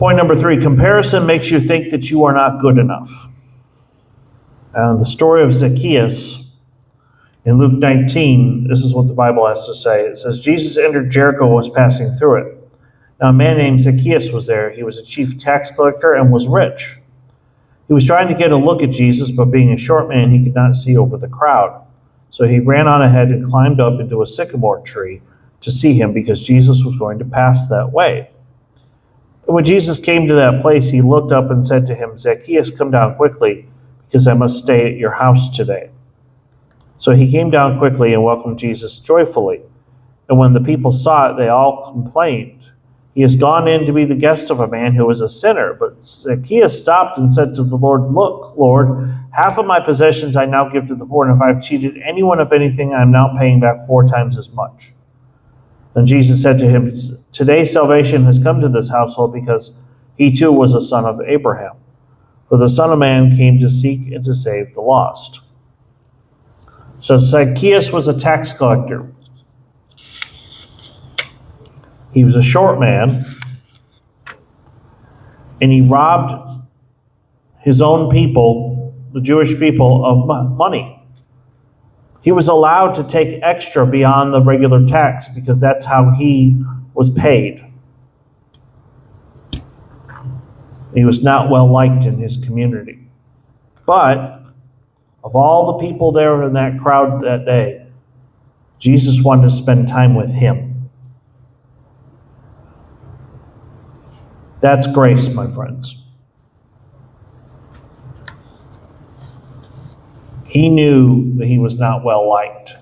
Point number 3, comparison makes you think that you are not good enough. The story of Zacchaeus in Luke 19, this is what the Bible has to say. It says, Jesus entered Jericho and was passing through it. Now a man named Zacchaeus was there. He was a chief tax collector and was rich. He was trying to get a look at Jesus, but being a short man, he could not see over the crowd. So he ran on ahead and climbed up into a sycamore tree to see him, because Jesus was going to pass that way. And when Jesus came to that place, he looked up and said to him, Zacchaeus, come down quickly, because I must stay at your house today. So he came down quickly and welcomed Jesus joyfully. And when the people saw it, they all complained, he has gone in to be the guest of a man who is a sinner. But Zacchaeus stopped and said to the Lord, look, Lord, half of my possessions I now give to the poor, and if I have cheated anyone of anything, I am now paying back 4 times as much. Then Jesus said to him, today salvation has come to this household, because he too was a son of Abraham. For the Son of Man came to seek and to save the lost. So Zacchaeus was a tax collector. He was a short man, and he robbed his own people, the Jewish people, of money. He was allowed to take extra beyond the regular tax because that's how he was paid. He was not well liked in his community. But of all the people there in that crowd that day, Jesus wanted to spend time with him. That's grace, my friends. He knew that he was not well liked,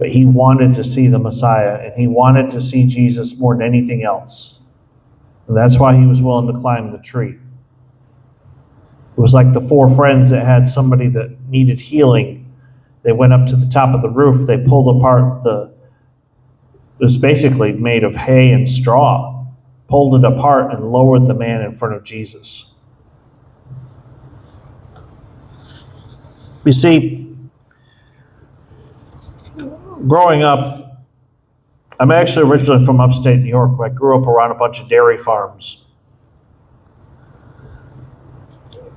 but he wanted to see the Messiah, and he wanted to see Jesus more than anything else. And that's why he was willing to climb the tree. It was like the 4 friends that had somebody that needed healing. They went up to the top of the roof. They pulled apart it was basically made of hay and straw. Pulled it apart and lowered the man in front of Jesus. You see, growing up, I'm actually originally from upstate New York. I grew up around a bunch of dairy farms.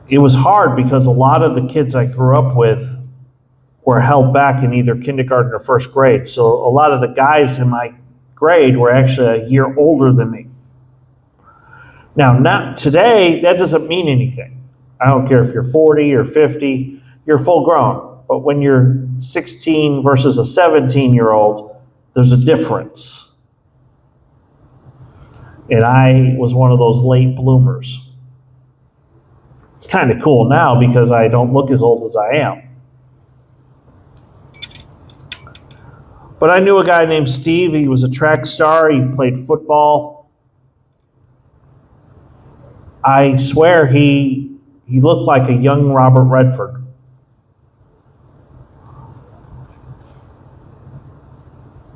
It was hard because a lot of the kids I grew up with were held back in either kindergarten or first grade. So a lot of the guys in my grade were actually a year older than me. Now, not today, that doesn't mean anything. I don't care if you're 40 or 50, you're full grown. But when you're 16 versus a 17-year-old, there's a difference. And I was one of those late bloomers. It's kind of cool now because I don't look as old as I am. But I knew a guy named Steve. He was a track star. He played football. I swear he looked like a young Robert Redford.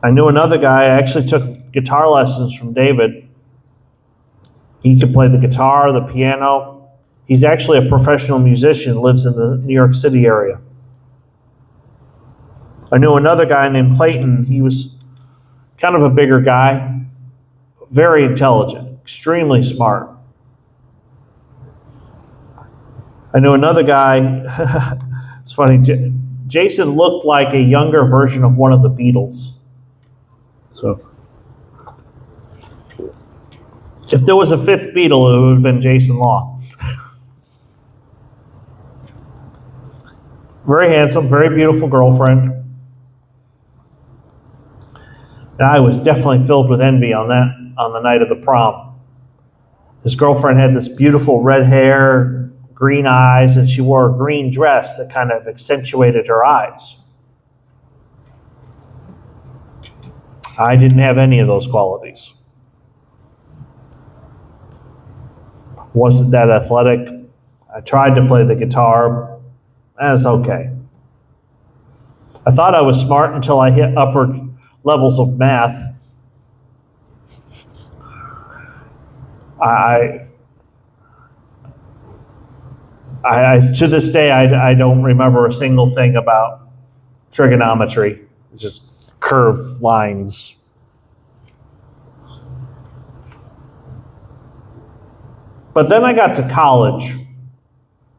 I knew another guy. I actually took guitar lessons from David. He could play the guitar, the piano. He's actually a professional musician, lives in the New York City area. I knew another guy named Clayton. He was kind of a bigger guy, very intelligent, extremely smart. I knew another guy, it's funny, Jason looked like a younger version of one of the Beatles. So, if there was a 5th Beatle, it would have been Jason Law. Very handsome, very beautiful girlfriend. And I was definitely filled with envy on the night of the prom. His girlfriend had this beautiful red hair, green eyes, and she wore a green dress that kind of accentuated her eyes. I didn't have any of those qualities. Wasn't that athletic. I tried to play the guitar. That's okay. I thought I was smart until I hit upper levels of math. To this day, I don't remember a single thing about trigonometry. It's just curved lines. But then I got to college.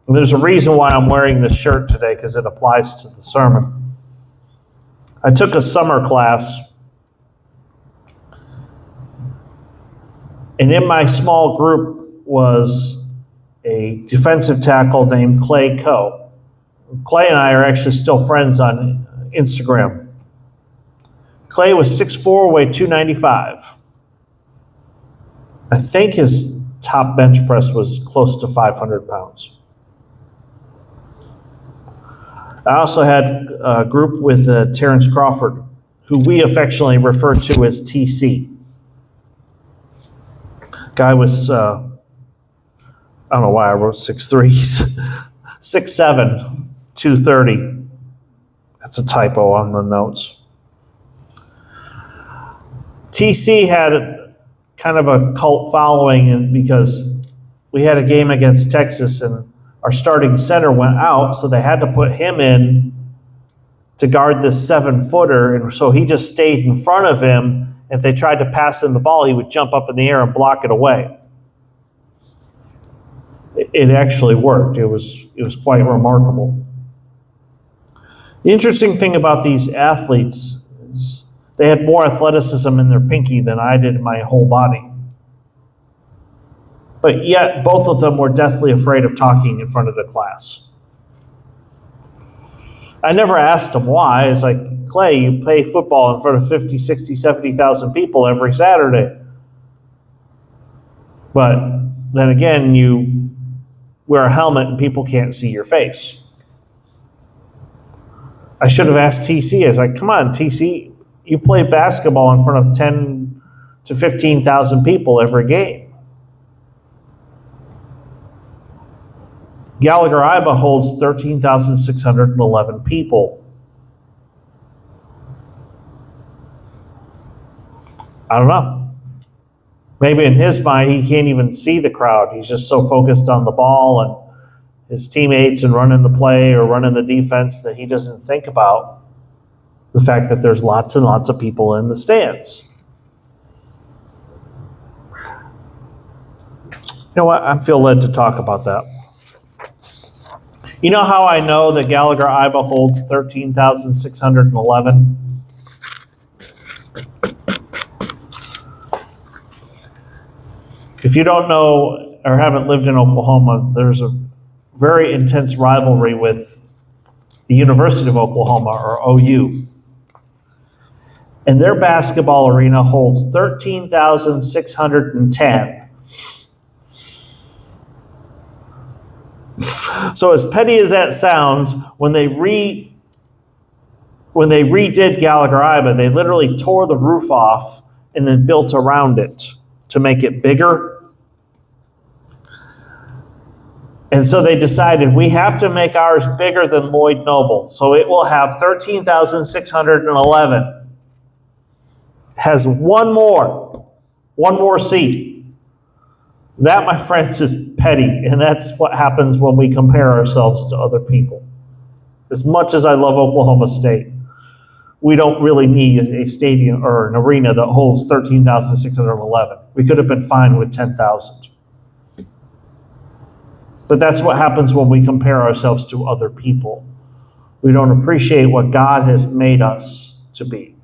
And there's a reason why I'm wearing this shirt today, because it applies to the sermon. I took a summer class, and in my small group was a defensive tackle named Clay Coe. Clay and I are actually still friends on Instagram. Clay was 6'4", weighed 295. I think his top bench press was close to 500 pounds. I also had a group with Terrence Crawford, who we affectionately refer to as TC. Guy was, I don't know why I wrote 6'3", 6'7", 230. That's a typo on the notes. TC had kind of a cult following because we had a game against Texas and our starting center went out, so they had to put him in to guard this 7-footer, and so he just stayed in front of him. If they tried to pass him the ball, he would jump up in the air and block it away. It actually worked. It was quite remarkable. The interesting thing about these athletes is they had more athleticism in their pinky than I did in my whole body. But yet, both of them were deathly afraid of talking in front of the class. I never asked them why. It's like, Clay, you play football in front of 50, 60, 70,000 people every Saturday. But then again, you wear a helmet and people can't see your face. I should have asked TC. I was like, come on, TC, you play basketball in front of 10 to 15,000 people every game. Gallagher-Iba holds 13,611 people. I don't know. Maybe in his mind, he can't even see the crowd. He's just so focused on the ball and his teammates and running the play or running the defense that he doesn't think about the fact that there's lots and lots of people in the stands. You know what? I feel led to talk about that. You know how I know that Gallagher-Iba holds 13,611? If you don't know or haven't lived in Oklahoma, there's a very intense rivalry with the University of Oklahoma, or OU. And their basketball arena holds 13,610. So as petty as that sounds, when they redid Gallagher-Iba, they literally tore the roof off and then built around it to make it bigger. And so they decided we have to make ours bigger than Lloyd Noble. So it will have 13,611. Has one more seat. That, my friends, is petty, and that's what happens when we compare ourselves to other people. As much as I love Oklahoma State, we don't really need a stadium or an arena that holds 13,611. We could have been fine with 10,000. But that's what happens when we compare ourselves to other people. We don't appreciate what God has made us to be.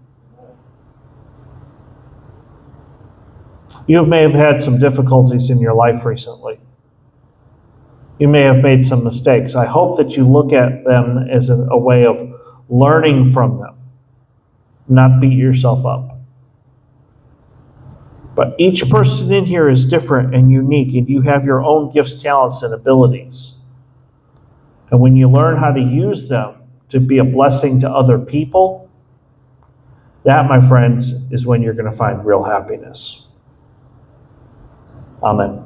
You may have had some difficulties in your life recently. You may have made some mistakes. I hope that you look at them as a way of learning from them, not beat yourself up. But each person in here is different and unique, and you have your own gifts, talents, and abilities. And when you learn how to use them to be a blessing to other people, that, my friends, is when you're going to find real happiness. Amen.